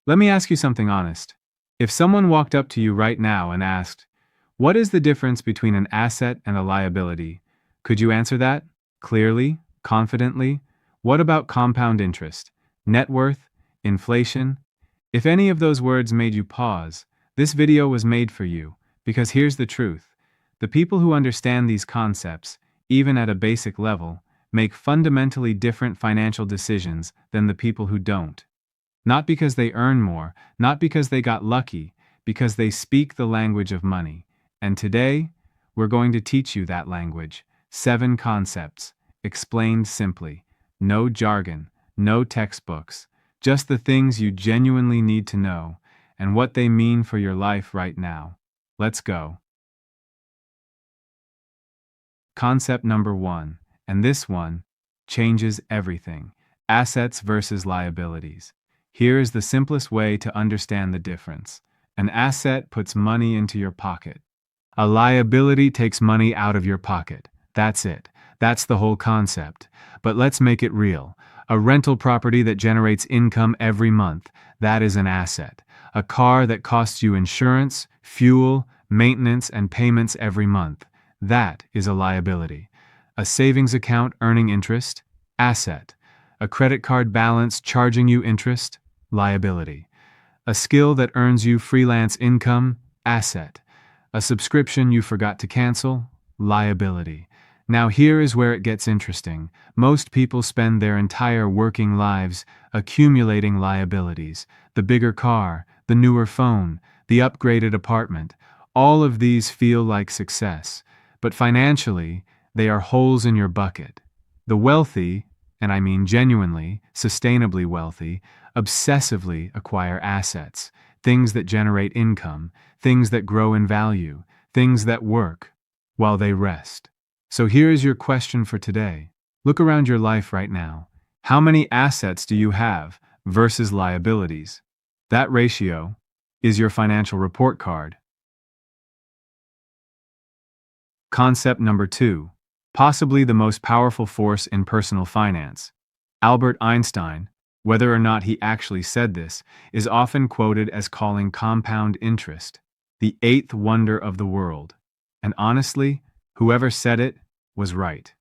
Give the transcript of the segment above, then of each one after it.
Let me ask you something honest. If someone walked up to you right now and asked, "What is the difference between an asset and a liability?" Could you answer that? Clearly? Confidently? What about compound interest? Net worth? Inflation? If any of those words made you pause, this video was made for you, because here's the truth. The people who understand these concepts, even at a basic level, make fundamentally different financial decisions than the people who don't. Not because they earn more, not because they got lucky, because they speak the language of money. And today, we're going to teach you that language. 7 concepts, explained simply. No jargon, no textbooks, just the things you genuinely need to know, and what they mean for your life right now. Let's go. Concept number 1, and this one changes everything. Assets versus liabilities. Here is the simplest way to understand the difference. An asset puts money into your pocket. A liability takes money out of your pocket. That's it. That's the whole concept. But let's make it real. A rental property that generates income every month, that is an asset. A car that costs you insurance, fuel, maintenance, and payments every month, that is a liability. A savings account earning interest, asset. A credit card balance charging you interest, liability. A skill that earns you freelance income, asset. A subscription you forgot to cancel, liability. Now here is where it gets interesting. Most people spend their entire working lives accumulating liabilities. The bigger car, the newer phone, the upgraded apartment. All of these feel like success. But financially, they are holes in your bucket. The wealthy, and I mean genuinely, sustainably wealthy, obsessively acquire assets, things that generate income, things that grow in value, things that work, while they rest. So here is your question for today. Look around your life right now. How many assets do you have versus liabilities? That ratio is your financial report card. Concept number 2, possibly the most powerful force in personal finance. Albert Einstein, whether or not he actually said this, is often quoted as calling compound interest the 8th wonder of the world. And honestly, whoever said it was right.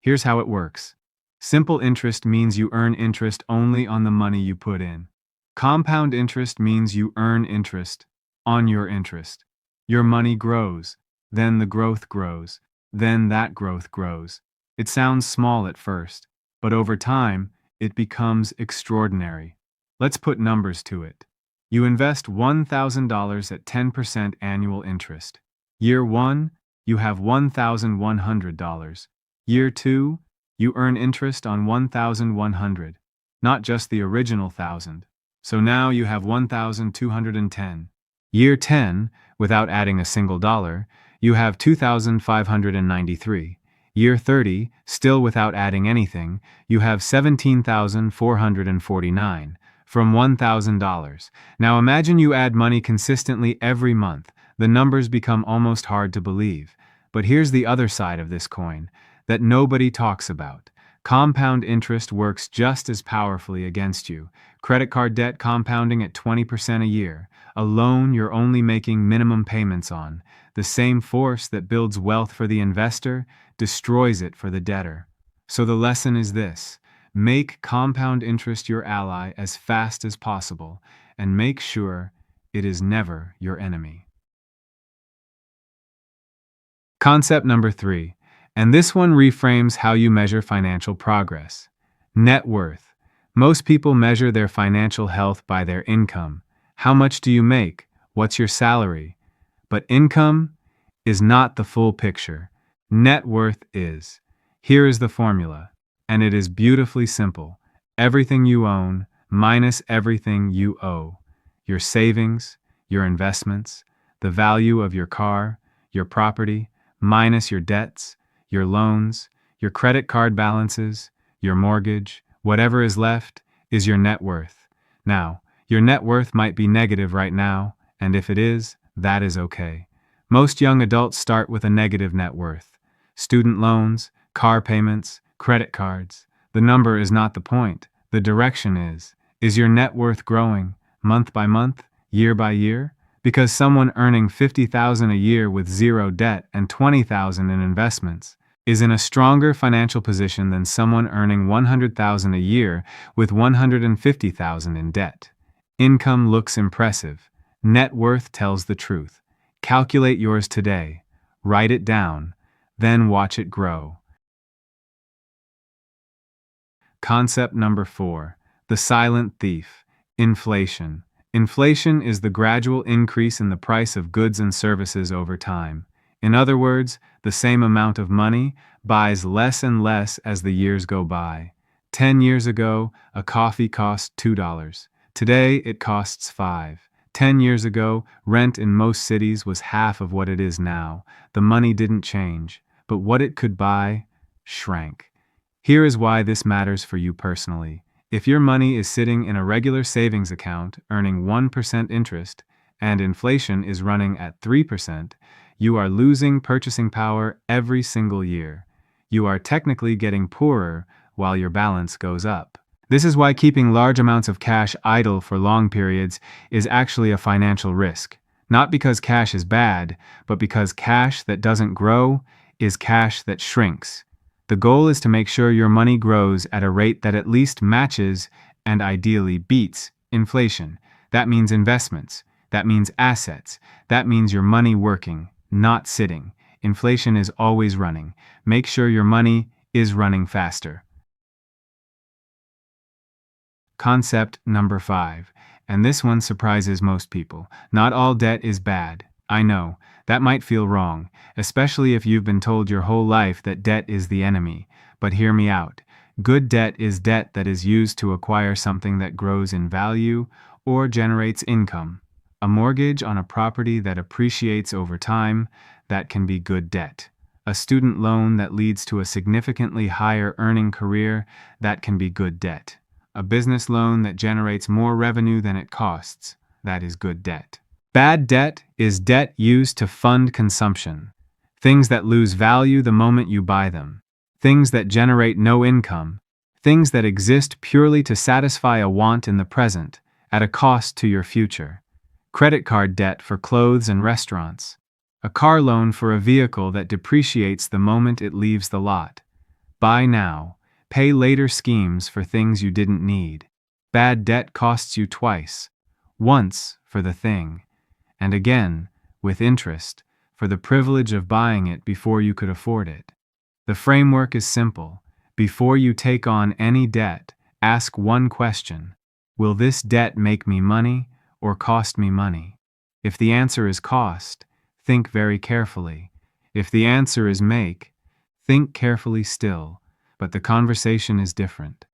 Here's how it works. Simple interest means you earn interest only on the money you put in. Compound interest means you earn interest on your interest. Your money grows, then the growth grows, then that growth grows. It sounds small at first, but over time, it becomes extraordinary. Let's put numbers to it. You invest $1,000 at 10% annual interest. Year 1, you have $1,100. Year 2, you earn interest on $1,100, not just the original 1,000. So now you have $1,210. Year 10, without adding a single dollar, you have $2,593. Year 30, still without adding anything, you have $17,449 from $1,000. Now imagine you add money consistently every month. The numbers become almost hard to believe. But here's the other side of this coin that nobody talks about. Compound interest works just as powerfully against you. Credit card debt compounding at 20% a year. A loan you're only making minimum payments on. The same force that builds wealth for the investor destroys it for the debtor. So the lesson is this: make compound interest your ally as fast as possible, and make sure it is never your enemy. Concept number 3, and this one reframes how you measure financial progress. Net worth. Most people measure their financial health by their income. How much do you make? What's your salary? But income is not the full picture. Net worth is. Here is the formula, and it is beautifully simple. Everything you own minus everything you owe. Your savings, your investments, the value of your car, your property, minus your debts, your loans, your credit card balances, your mortgage, whatever is left is your net worth. Now, your net worth might be negative right now, and if it is, that is okay. Most young adults start with a negative net worth. Student loans, car payments, credit cards. The number is not the point. The direction is. Is your net worth growing? month by month, year by year? Because someone earning $50,000 a year with zero debt and $20,000 in investments is in a stronger financial position than someone earning $100,000 a year with $150,000 in debt. Income looks impressive. Net worth tells the truth. Calculate yours today. Write it down. Then watch it grow. Concept number 4. The silent thief. Inflation. Inflation is the gradual increase in the price of goods and services over time. In other words, the same amount of money buys less and less as the years go by. 10 years ago, a coffee cost $2. Today, it costs $5. 10 years ago, rent in most cities was half of what it is now. The money didn't change, but what it could buy shrank. Here is why this matters for you personally. If your money is sitting in a regular savings account earning 1% interest and inflation is running at 3%, you are losing purchasing power every single year. You are technically getting poorer while your balance goes up. This is why keeping large amounts of cash idle for long periods is actually a financial risk. Not because cash is bad, but because cash that doesn't grow is cash that shrinks. The goal is to make sure your money grows at a rate that at least matches and ideally beats inflation. That means investments. That means assets. That means your money working, not sitting. Inflation is always running. Make sure your money is running faster. Concept number 5, and this one surprises most people. Not all debt is bad. I know, that might feel wrong, especially if you've been told your whole life that debt is the enemy. But hear me out. Good debt is debt that is used to acquire something that grows in value or generates income. A mortgage on a property that appreciates over time, that can be good debt. A student loan that leads to a significantly higher earning career, that can be good debt. A business loan that generates more revenue than it costs, that is good debt. Bad debt is debt used to fund consumption. Things that lose value the moment you buy them. Things that generate no income. Things that exist purely to satisfy a want in the present, at a cost to your future. Credit card debt for clothes and restaurants. A car loan for a vehicle that depreciates the moment it leaves the lot. Buy now, pay later schemes for things you didn't need. Bad debt costs you twice. Once for the thing, and again, with interest, for the privilege of buying it before you could afford it. The framework is simple. Before you take on any debt, ask one question. Will this debt make me money or cost me money? If the answer is cost, think very carefully. If the answer is make, think carefully still, but the conversation is different.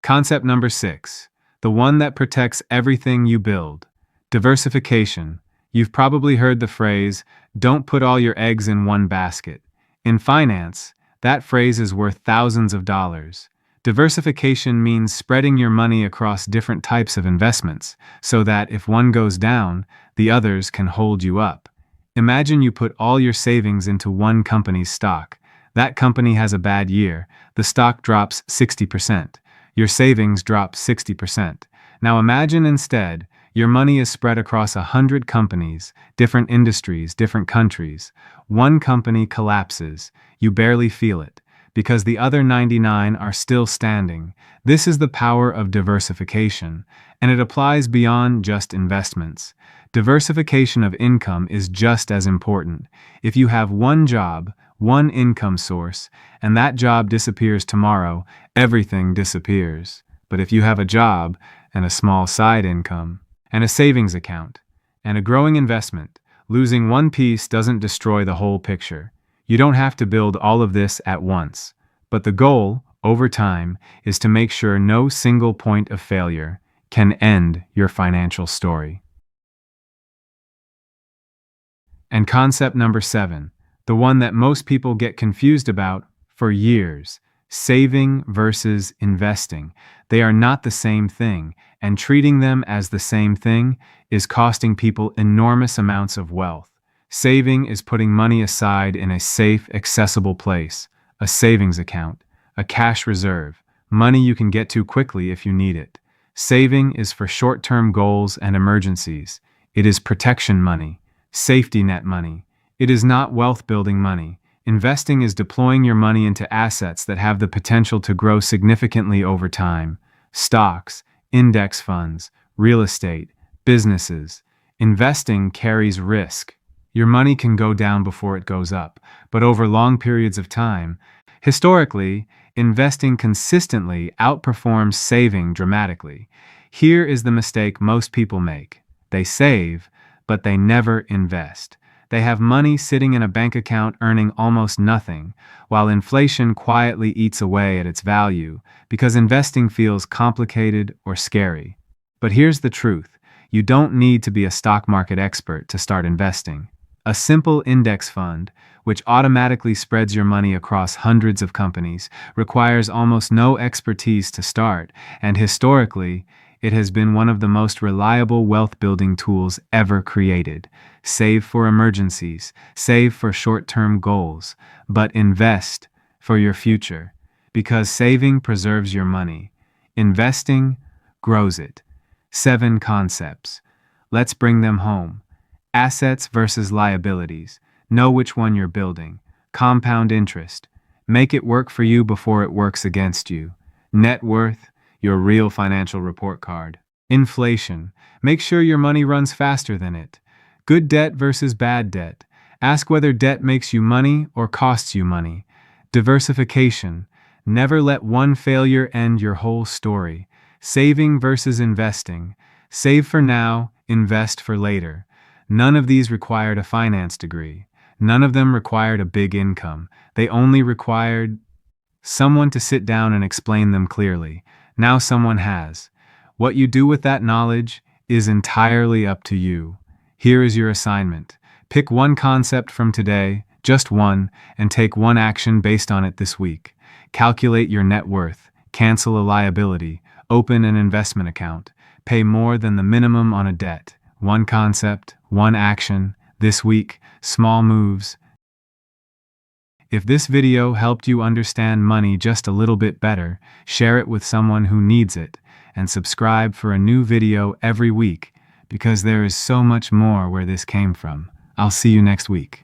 Concept number 6. The one that protects everything you build. Diversification. You've probably heard the phrase, don't put all your eggs in one basket. In finance, that phrase is worth thousands of dollars. Diversification means spreading your money across different types of investments, so that if one goes down, the others can hold you up. Imagine you put all your savings into one company's stock. That company has a bad year. The stock drops 60%. Your savings drop 60%. Now imagine instead, your money is spread across 100 companies, different industries, different countries. One company collapses. You barely feel it, because the other 99 are still standing. This is the power of diversification, and it applies beyond just investments. Diversification of income is just as important. If you have one job, one income source, and that job disappears tomorrow, everything disappears. But if you have a job, and a small side income, and a savings account, and a growing investment, losing one piece doesn't destroy the whole picture. You don't have to build all of this at once. But the goal, over time, is to make sure no single point of failure can end your financial story. And concept number 7, the one that most people get confused about for years, saving versus investing. They are not the same thing, and treating them as the same thing is costing people enormous amounts of wealth. Saving is putting money aside in a safe, accessible place, a savings account, a cash reserve, money you can get to quickly if you need it. Saving is for short-term goals and emergencies. It is protection money, safety net money. It is not wealth-building money. Investing is deploying your money into assets that have the potential to grow significantly over time. Stocks, index funds, real estate, businesses. Investing carries risk. Your money can go down before it goes up, but over long periods of time, historically, investing consistently outperforms saving dramatically. Here is the mistake most people make. They save, but they never invest. They have money sitting in a bank account earning almost nothing, while inflation quietly eats away at its value because investing feels complicated or scary. But here's the truth. You don't need to be a stock market expert to start investing. A simple index fund, which automatically spreads your money across hundreds of companies, requires almost no expertise to start, and historically, it has been one of the most reliable wealth-building tools ever created. Save for emergencies, save for short-term goals, but invest for your future. Because saving preserves your money. Investing grows it. 7 concepts. Let's bring them home. Assets versus liabilities. Know which one you're building. Compound interest. Make it work for you before it works against you. Net worth, your real financial report card. Inflation. Make sure your money runs faster than it. Good debt versus bad debt. Ask whether debt makes you money or costs you money. Diversification. Never let one failure end your whole story. Saving versus investing. Save for now, invest for later. None of these required a finance degree. None of them required a big income. They only required someone to sit down and explain them clearly. Now someone has. What you do with that knowledge is entirely up to you. Here is your assignment. Pick one concept from today, just one, and take one action based on it this week. Calculate your net worth, cancel a liability, open an investment account, pay more than the minimum on a debt. One concept, one action, this week, small moves. If this video helped you understand money just a little bit better, share it with someone who needs it, and subscribe for a new video every week, because there is so much more where this came from. I'll see you next week.